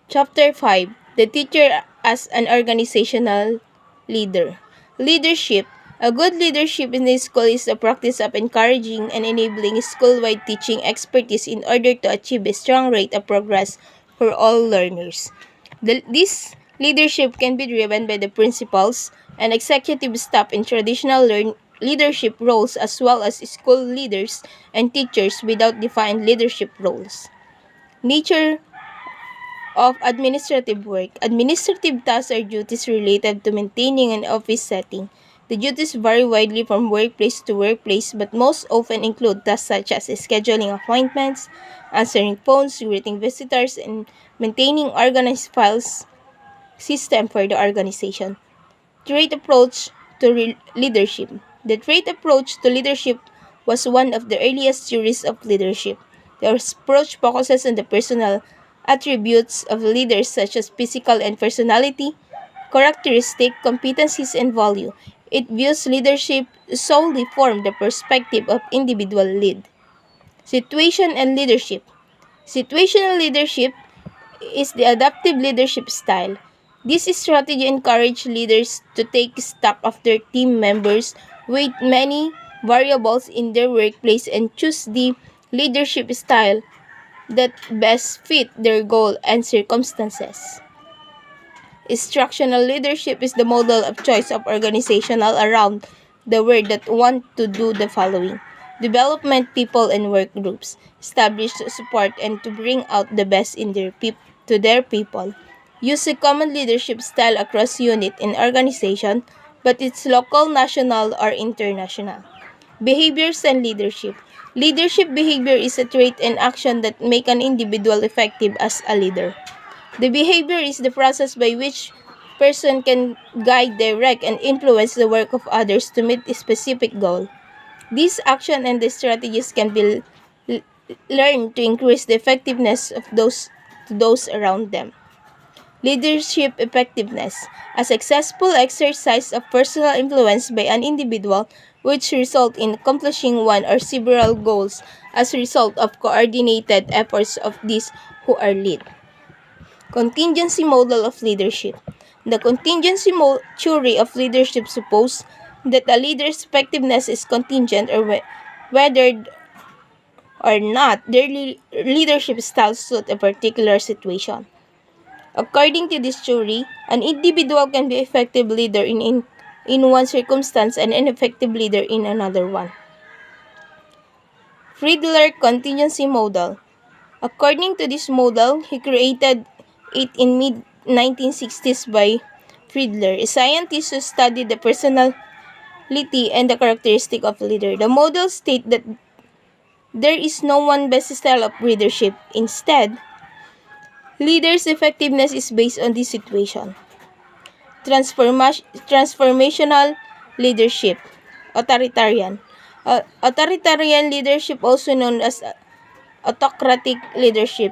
Chapter 5: The Teacher as an Organizational Leader. Leadership. A good leadership in the school is the practice of encouraging and enabling school-wide teaching expertise in order to achieve a strong rate of progress for all learners. This leadership can be driven by the principals and executive staff in traditional leadership roles as well as school leaders and teachers without defined leadership roles. Nature of administrative work. Administrative tasks are duties related to maintaining an office setting. The duties vary widely from workplace to workplace, but most often include tasks such as scheduling appointments, answering phones, greeting visitors, and maintaining organized files system for the organization. Trait approach to leadership. The trait approach to leadership was one of the earliest theories of leadership. The approach focuses on the personal attributes of leaders such as physical and personality, characteristic, competencies, and value. It views leadership solely from the perspective of individual lead. Situation and leadership. Situational leadership is the adaptive leadership style. This strategy encourages leaders to take stock of their team members, weigh many variables in their workplace, and choose the leadership style that best fit their goal and circumstances. Instructional leadership is the model of choice of organizational around the world that want to do the following: development people and work groups, establish support and to bring out the best in their people. Use a common leadership style across unit and organization, but it's local, national, or international. Behaviors and leadership. Leadership behavior is a trait and action that make an individual effective as a leader. The behavior is the process by which person can guide, direct, and influence the work of others to meet a specific goal. These actions and the strategies can be learned to increase the effectiveness of those around them. Leadership effectiveness, a successful exercise of personal influence by an individual which result in accomplishing one or several goals as a result of coordinated efforts of these who are led. Contingency model of leadership. The contingency theory of leadership supposes that a leader's effectiveness is contingent or whether or not their leadership style suit a particular situation. According to this theory, an individual can be an effective leader in one circumstance and an ineffective leader in another one. Friedler contingency model. According to this model, he created it in mid-1960s by Friedler, a scientist who studied the personality and the characteristic of a leader. The model states that there is no one best style of leadership. Instead, leaders' effectiveness is based on this situation. Transformational leadership. Authoritarian. Authoritarian leadership, also known as autocratic leadership.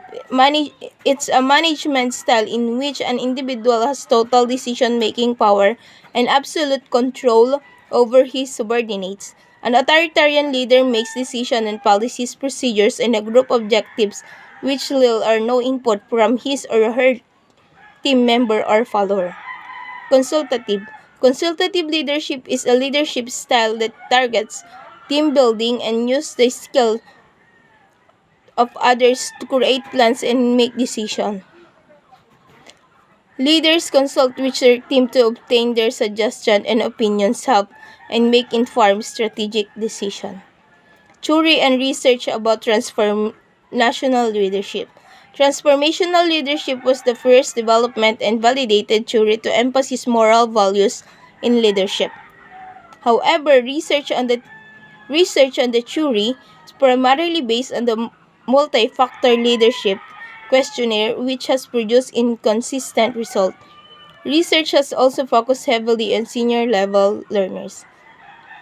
It's a management style in which an individual has total decision-making power and absolute control over his subordinates. An authoritarian leader makes decisions and policies, procedures, and a group objectives which little or no input from his or her team member or follower. Consultative. Consultative leadership is a leadership style that targets team building and uses the skill of others to create plans and make decisions. Leaders consult with their team to obtain their suggestions and opinions, help, and make informed strategic decisions. Theory and research about transformational leadership. Transformational leadership was the first development and validated theory to emphasize moral values in leadership. However, research on the theory is primarily based on the multi-factor leadership questionnaire, which has produced inconsistent results. Research has also focused heavily on senior-level learners.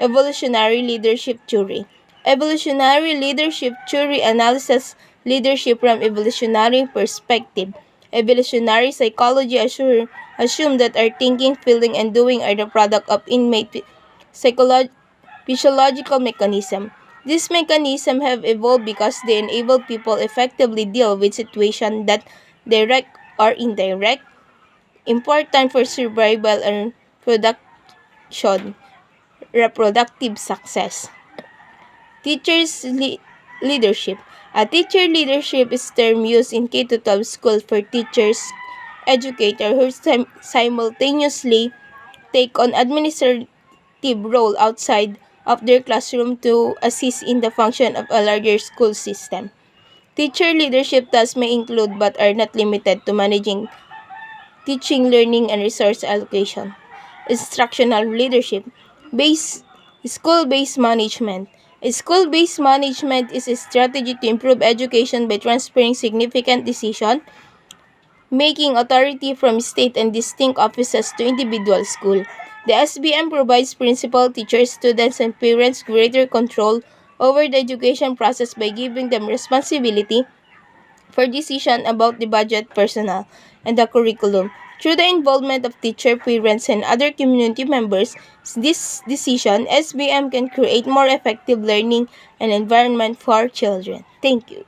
Evolutionary leadership theory. Evolutionary leadership theory analyzes leadership from evolutionary perspective. Evolutionary psychology assumes that our thinking, feeling, and doing are the product of innate physiological mechanisms. These mechanisms have evolved because they enable people effectively deal with situations that direct or indirect, important for survival and reproductive success. Leadership. A teacher leadership is term used in K-12 schools for teachers, educators who simultaneously take on administrative role outside of their classroom to assist in the function of a larger school system. Teacher leadership tasks may include but are not limited to managing teaching, learning, and resource allocation. Instructional leadership. Base School-based management. School-based management is a strategy to improve education by transferring significant decision making authority from state and distinct offices to individual school. The SBM provides principal, teachers, students, and parents greater control over the education process by giving them responsibility for decision about the budget, personnel, and the curriculum. Through the involvement of teacher, parents, and other community members, this decision, SBM can create more effective learning and environment for children. Thank you.